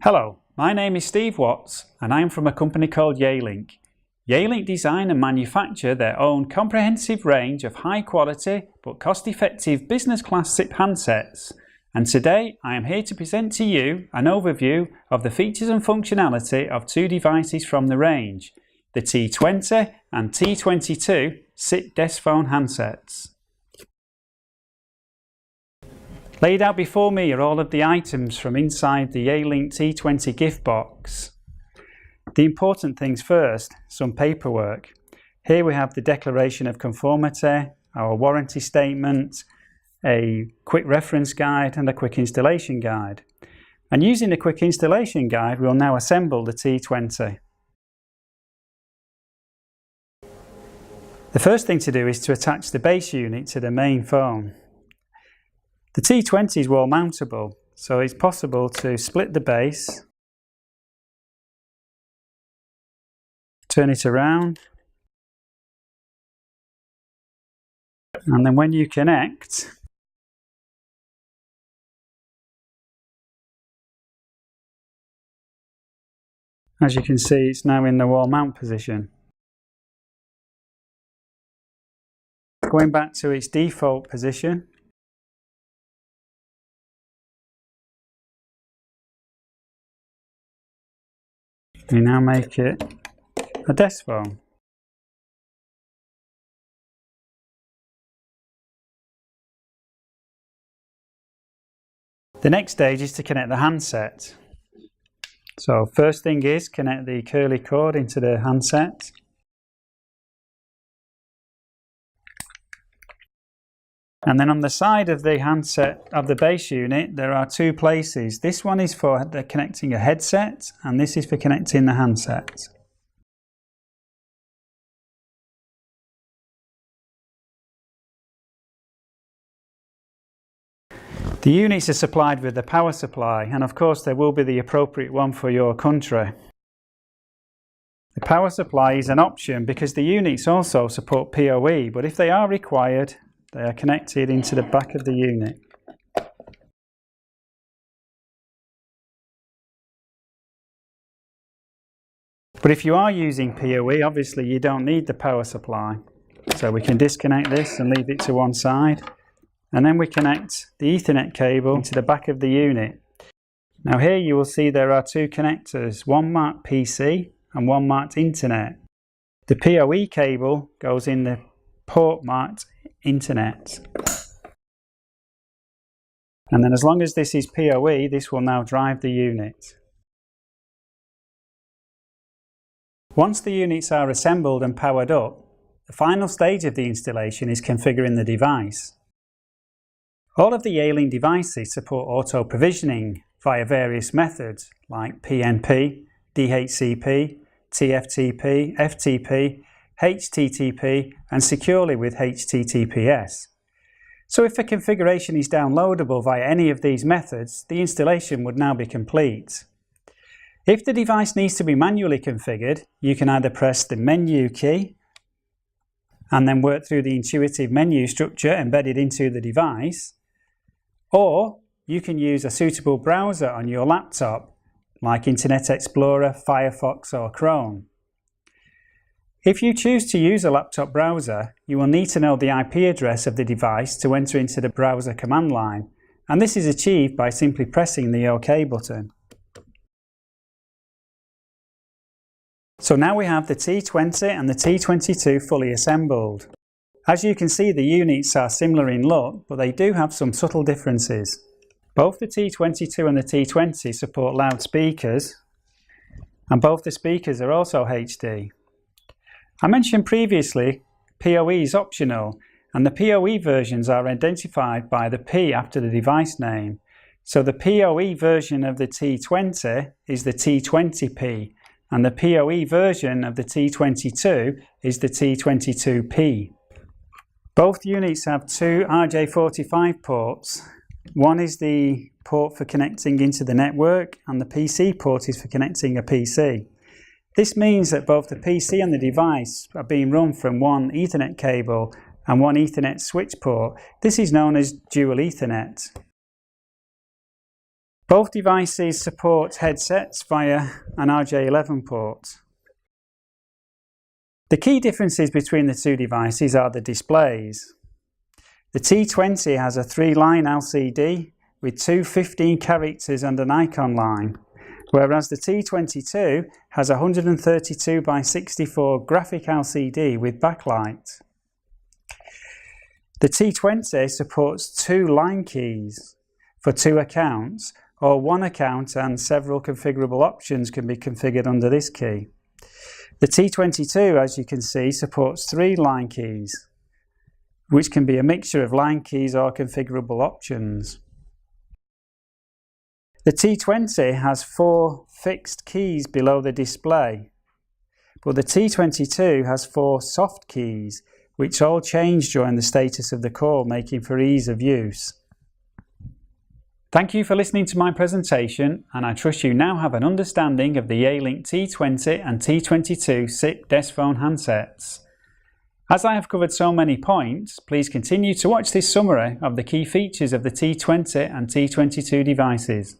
Hello, my name is Steve Watts and I am from a company called Yealink. Yealink design and manufacture their own comprehensive range of high quality but cost-effective business class SIP handsets, and today I am here to present to you an overview of the features and functionality of two devices from the range, the T20 and T22 SIP desk phone handsets. Laid out before me are all of the items from inside the Yealink T20 gift box. The important things first, some paperwork. Here we have the declaration of conformity, our warranty statement, a quick reference guide and a quick installation guide. And using the quick installation guide, we'll now assemble the T20. The first thing to do is to attach the base unit to the main phone. The T20 is wall mountable, so it's possible to split the base, turn it around, and then when you connect, as you can see, it's now in the wall mount position. Going back to its default position, we now make it a desk phone. The next stage is to connect the handset. So first thing is connect the curly cord into the handset. And then on the side of the handset of the base unit there are two places. This one is for connecting a headset and this is for connecting the handset. The units are supplied with a power supply, and of course there will be the appropriate one for your country. The power supply is an option because the units also support PoE, but if they are required, they are connected into the back of the unit. But if you are using PoE, obviously you don't need the power supply. So we can disconnect this and leave it to one side. And then we connect the Ethernet cable into the back of the unit. Now here you will see there are two connectors, one marked PC and one marked Internet. The PoE cable goes in the port marked Internet. And then as long as this is PoE, this will now drive the unit. Once the units are assembled and powered up, the final stage of the installation is configuring the device. All of the Yealink devices support auto provisioning via various methods like PNP, DHCP, TFTP, FTP, HTTP and securely with HTTPS. So if the configuration is downloadable via any of these methods, the installation would now be complete. If the device needs to be manually configured, you can either press the menu key and then work through the intuitive menu structure embedded into the device, or you can use a suitable browser on your laptop like Internet Explorer, Firefox or Chrome. If you choose to use a laptop browser, you will need to know the IP address of the device to enter into the browser command line, and this is achieved by simply pressing the OK button. So now we have the T20 and the T22 fully assembled. As you can see, the units are similar in look, but they do have some subtle differences. Both the T22 and the T20 support loudspeakers, and both the speakers are also HD. I mentioned previously PoE is optional, and the PoE versions are identified by the P after the device name. So the PoE version of the T20 is the T20P, and the PoE version of the T22 is the T22P. Both units have two RJ45 ports. One is the port for connecting into the network, and the PC port is for connecting a PC. This means that both the PC and the device are being run from one Ethernet cable and one Ethernet switch port. This is known as dual Ethernet. Both devices support headsets via an RJ11 port. The key differences between the two devices are the displays. The T20 has a 3-line LCD with two 15 characters and an icon line, whereas the T22 has a 132 by 64 graphic LCD with backlight. The T20 supports 2 line keys for 2 accounts, or 1 account and several configurable options can be configured under this key. The T22, as you can see, supports 3 line keys, which can be a mixture of line keys or configurable options. The T20 has 4 fixed keys below the display, but the T22 has 4 soft keys, which all change during the status of the call, making for ease of use. Thank you for listening to my presentation, and I trust you now have an understanding of the Yealink T20 and T22 SIP desk phone handsets. As I have covered so many points, please continue to watch this summary of the key features of the T20 and T22 devices.